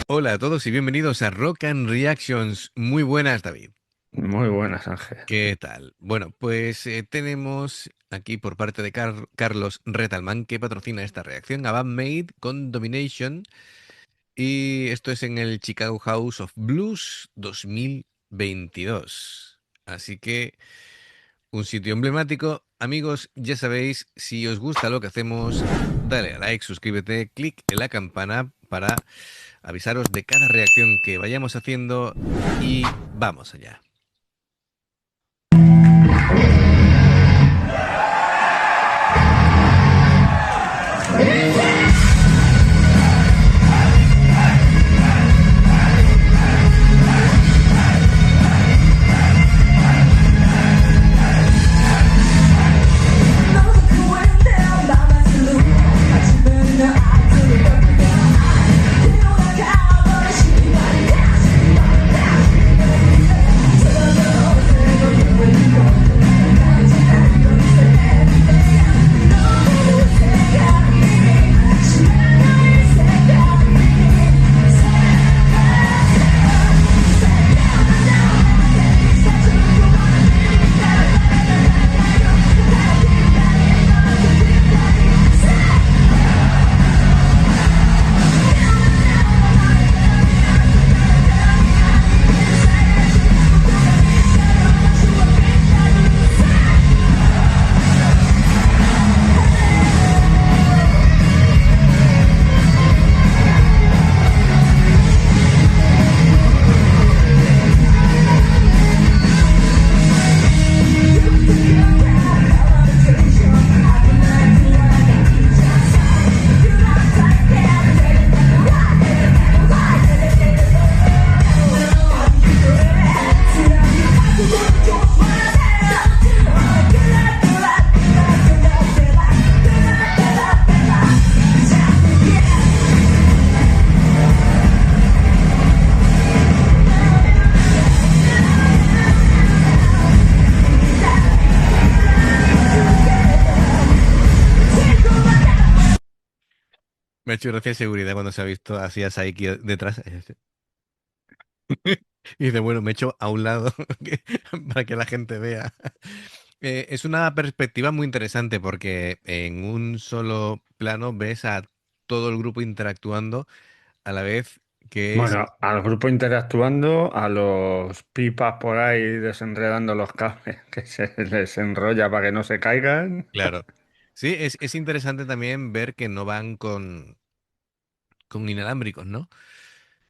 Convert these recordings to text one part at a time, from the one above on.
Hola a todos y bienvenidos a Rock and Reactions. Muy buenas, David. Muy buenas, Ángel. ¿Qué tal? Bueno, pues tenemos aquí por parte de Carlos Retalman que patrocina esta reacción a Band Made con Domination y esto es en el Chicago House of Blues 2022. Así que un sitio emblemático. Amigos, ya sabéis, si os gusta lo que hacemos, dale a like, suscríbete, clic en la campana para avisaros de cada reacción que vayamos haciendo y vamos allá. Me ha hecho gracia seguridad cuando se ha visto así a Saiki detrás. Y dice, bueno, me echo a un lado para que la gente vea. Es una perspectiva muy interesante porque en un solo plano ves a todo el grupo interactuando a la vez que es, Bueno, al grupo interactuando, a los pipas por ahí desenredando los cables que se les enrolla para que no se caigan. claro. Sí, es interesante también ver que no van con inalámbricos, ¿no?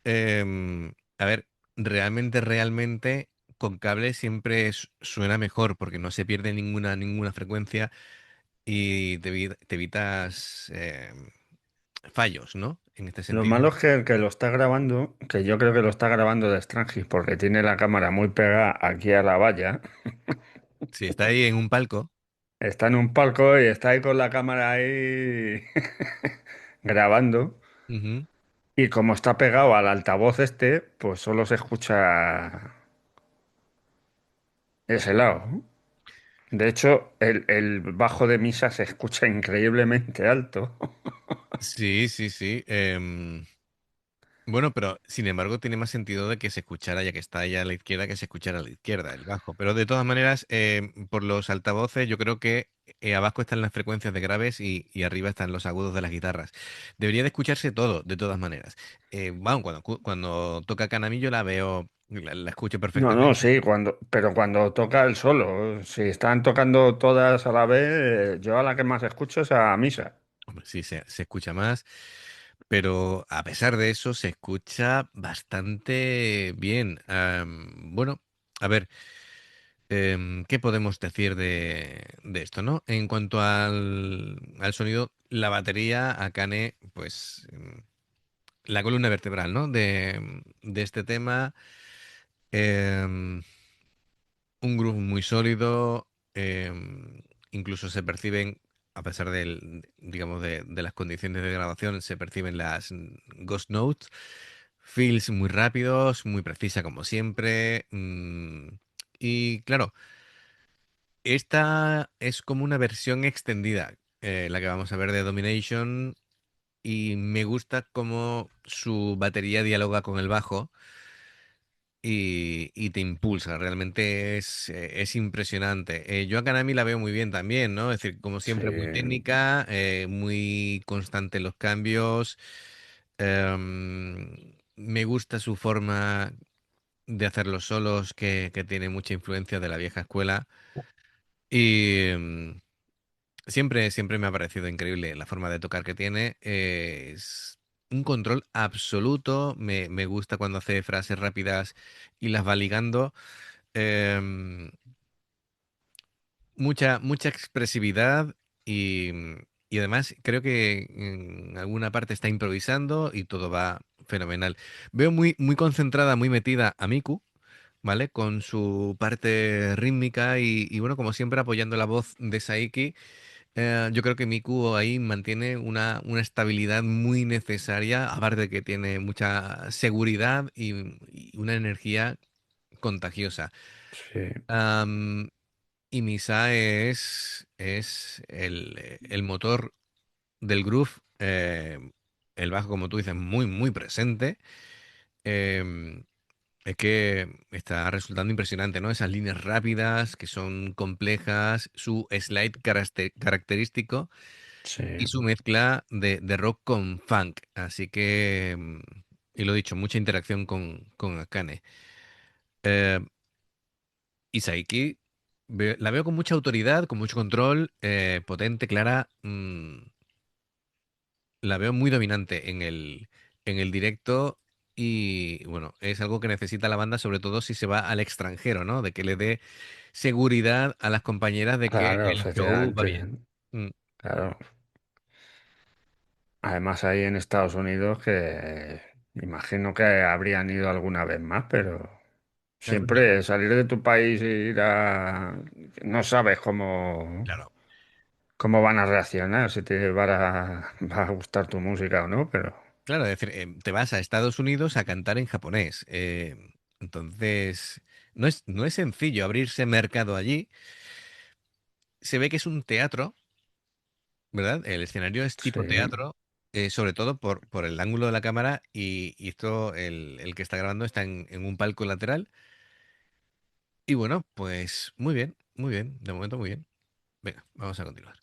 A ver, realmente con cable siempre suena mejor porque no se pierde ninguna frecuencia y te evitas fallos, ¿no? En este Lo sentido. malo es que el que lo está grabando, que yo creo que lo está grabando de Strangis porque tiene la cámara muy pegada aquí a la valla, Si está ahí en un palco. está en un palco y está ahí con la cámara ahí grabando. Ujú. Y como está pegado al altavoz este, pues solo se escucha ese lado. De hecho, el bajo de misa se escucha increíblemente alto. Sí, sí, sí. Bueno, pero sin embargo tiene más sentido de que se escuchara, ya que está allá a la izquierda, que se escuchara a la izquierda el bajo. Pero de todas maneras, por los altavoces, yo creo que abajo están las frecuencias de graves y arriba están los agudos de las guitarras. Debería de escucharse todo, de todas maneras. Bueno, cuando toca Canamillo la veo, la escucho No, no, perfectamente. sí, pero cuando toca el solo, si están tocando todas a la vez, yo a la que más escucho es a misa. Hombre, sí, se escucha más, pero a pesar de eso se escucha bastante bien. Bueno, a ver. ¿Qué podemos decir de esto, no? En cuanto al sonido, la batería, Akane, pues la columna vertebral, ¿no? De este tema, em, un groove muy sólido, incluso se perciben, a pesar digamos, de las condiciones de grabación, se perciben las ghost notes, feels muy rápidos, muy precisa como siempre, y claro. Esta es como una versión extendida, la que vamos a ver de Domination, y me gusta cómo su batería dialoga con el bajo y te impulsa. Realmente es impresionante. Yo a Kanami la veo muy bien también, ¿no? Es decir, como Sí, siempre, muy técnica, muy constante en los cambios. Me gusta su forma de hacer los solos, que tiene mucha influencia de la vieja escuela. Y siempre me ha parecido increíble la forma de tocar que tiene. Es un control absoluto. Me gusta cuando hace frases rápidas y las va ligando. Em, mucha expresividad y, y además creo que en alguna parte está improvisando y todo va fenomenal. Veo muy concentrada, muy metida a Miku, ¿vale? Con su parte rítmica y bueno, como siempre apoyando la voz de Saiki. Yo creo que Miku ahí mantiene una estabilidad muy necesaria, aparte de que tiene mucha seguridad y una energía contagiosa. sí, Am, y Misa es el motor del groove, el bajo, como tú dices, muy presente. Em, es que está resultando impresionante, ¿no? Esas líneas rápidas que son complejas, su slide característico sí, y su mezcla de rock con funk. Así que, y lo dicho, mucha interacción con Akane. Eh, y Saiki la veo con mucha autoridad, con mucho control, potente, clara. La veo muy dominante en el directo y bueno, es algo que necesita la banda, sobre todo si se va al extranjero, ¿no? De que le dé seguridad a las compañeras de que claro, el show va efectivamente, bien. Mm, claro. Además, ahí en Estados Unidos, que imagino que habrían ido alguna vez más, pero claro, siempre salir de tu país e ir a... No sabes cómo van a reaccionar, si te va a gustar tu música o no, pero claro, es decir, te vas a Estados Unidos a cantar en japonés. Entonces, no es sencillo abrirse mercado allí. Se ve que es un teatro, ¿verdad? El escenario es tipo sí. teatro, sobre todo por el ángulo de la cámara y esto, el que está grabando está en un palco lateral. Y bueno, pues muy bien, de momento muy bien. Venga, vamos a continuar.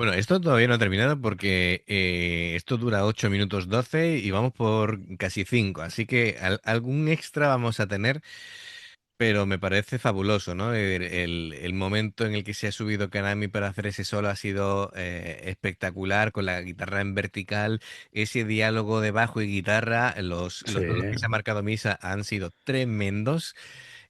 Bueno, esto todavía no ha terminado porque esto dura 8 minutos 12 y vamos por casi 5, así que algún extra vamos a tener, pero me parece fabuloso, ¿no? El momento en el que se ha subido Kanami para hacer ese solo ha sido espectacular, con la guitarra en vertical, ese diálogo de bajo y guitarra, Sí, los solos que se ha marcado Misa han sido tremendos.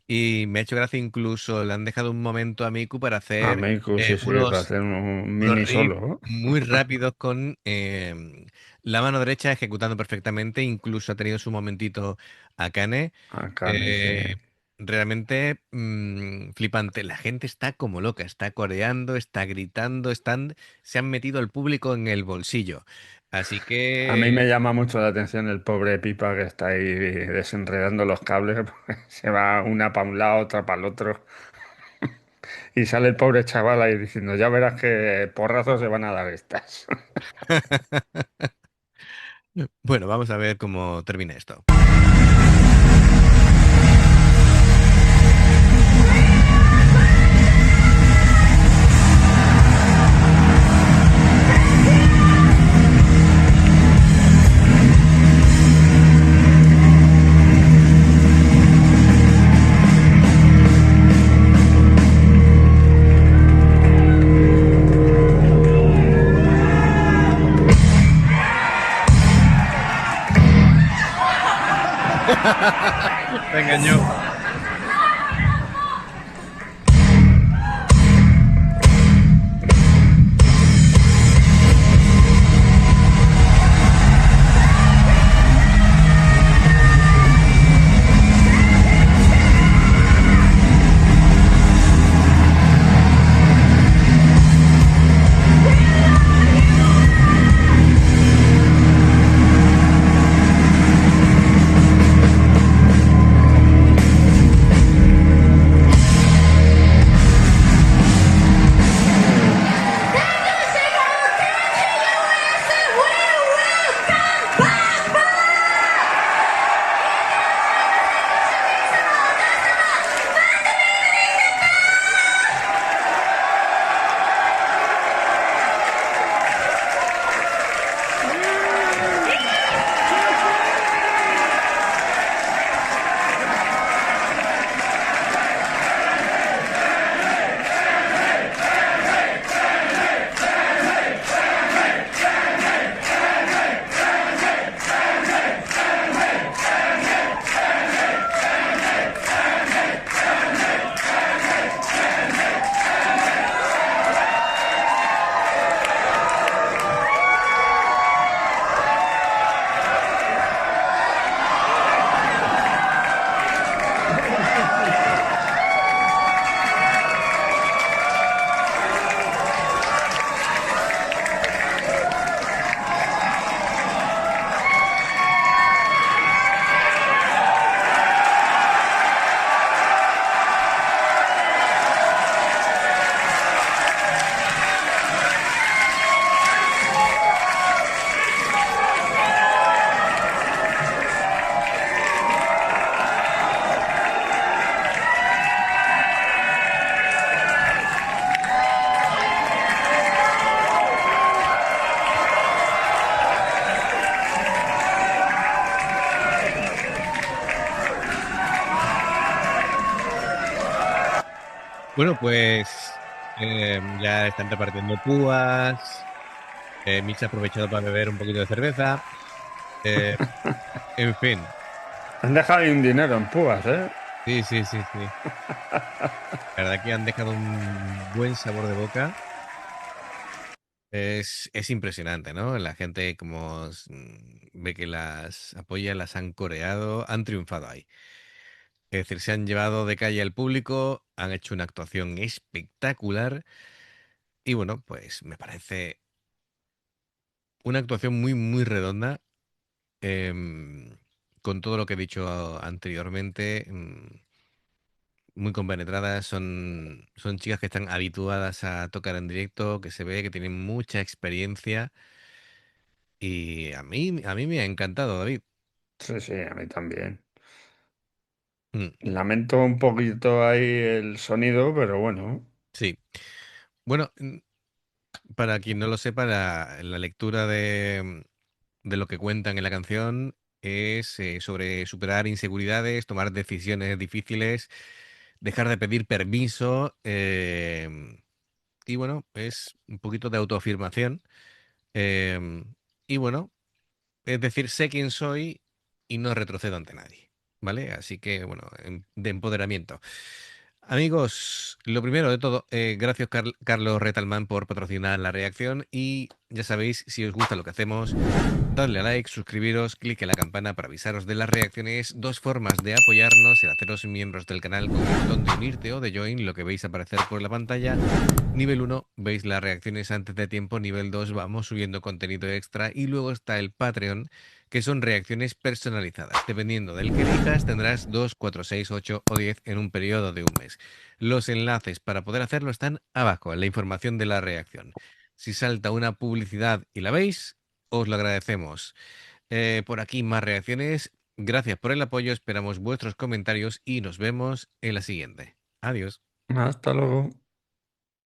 Y me ha hecho gracia incluso, le han dejado un momento a Miku para a hacer Miku, sí, sí, para hacer un unos mini riffs solo. muy rápidos con la mano derecha ejecutando perfectamente. Incluso ha tenido su momentito Akane. Akane, sí. Eh, realmente flipante. La gente está como loca, está coreando, está gritando, se han metido al público en el bolsillo. Así A mí que, me llama mucho la atención el pobre Pipa que está ahí desenredando los cables, porque se va una para un lado, otra para el otro, y sale el pobre chaval ahí diciendo, ya verás que porrazos se van a dar estas. bueno, vamos a ver cómo termina esto. Te engañó. Bueno, pues ya están repartiendo púas. Mitch ha aprovechado para beber un poquito de cerveza. eh, en fin, Han dejado ahí un dinero en púas, ¿eh? sí, sí, sí, sí. La verdad que han dejado un buen sabor de boca. Es impresionante, ¿no? La gente como ve que las apoya, las han coreado, han triunfado ahí. Es decir, se han llevado de calle al público, han hecho una actuación espectacular y bueno, pues me parece una actuación muy, muy redonda. em, con todo lo que he dicho anteriormente, muy compenetradas, son chicas que están habituadas a tocar en directo, que se ve que tienen mucha experiencia y a mí me ha encantado, David. Sí, sí, a mí también. Mm, Lamento un poquito ahí el sonido, pero bueno. sí. Bueno, Para quien no lo sepa, la lectura de lo que cuentan en la canción es sobre superar inseguridades, tomar decisiones difíciles, dejar de pedir permiso, y bueno, es un poquito de autoafirmación. Y bueno, es decir, sé quién soy y no retrocedo ante nadie, ¿vale? Así que, bueno, de empoderamiento. Amigos, lo primero de todo, gracias Carlos Retalman por patrocinar la reacción y ya sabéis, si os gusta lo que hacemos, dadle a like, suscribiros, clic en la campana para avisaros de las reacciones. Dos formas de apoyarnos: el haceros miembros del canal con el botón de unirte o de join, lo que veis aparecer por la pantalla. Nivel uno, veis las reacciones antes de tiempo. Nivel 2, vamos subiendo contenido extra. Y luego está el Patreon, que son reacciones personalizadas. Dependiendo del que elijas, tendrás 2, 4, 6, 8 o 10 en un periodo de un mes. Los enlaces para poder hacerlo están abajo en la información de la reacción. Si salta una publicidad y la veis, os lo agradecemos. Por aquí más reacciones. Gracias por el apoyo, esperamos vuestros comentarios y nos vemos en la siguiente. Adiós. Hasta luego.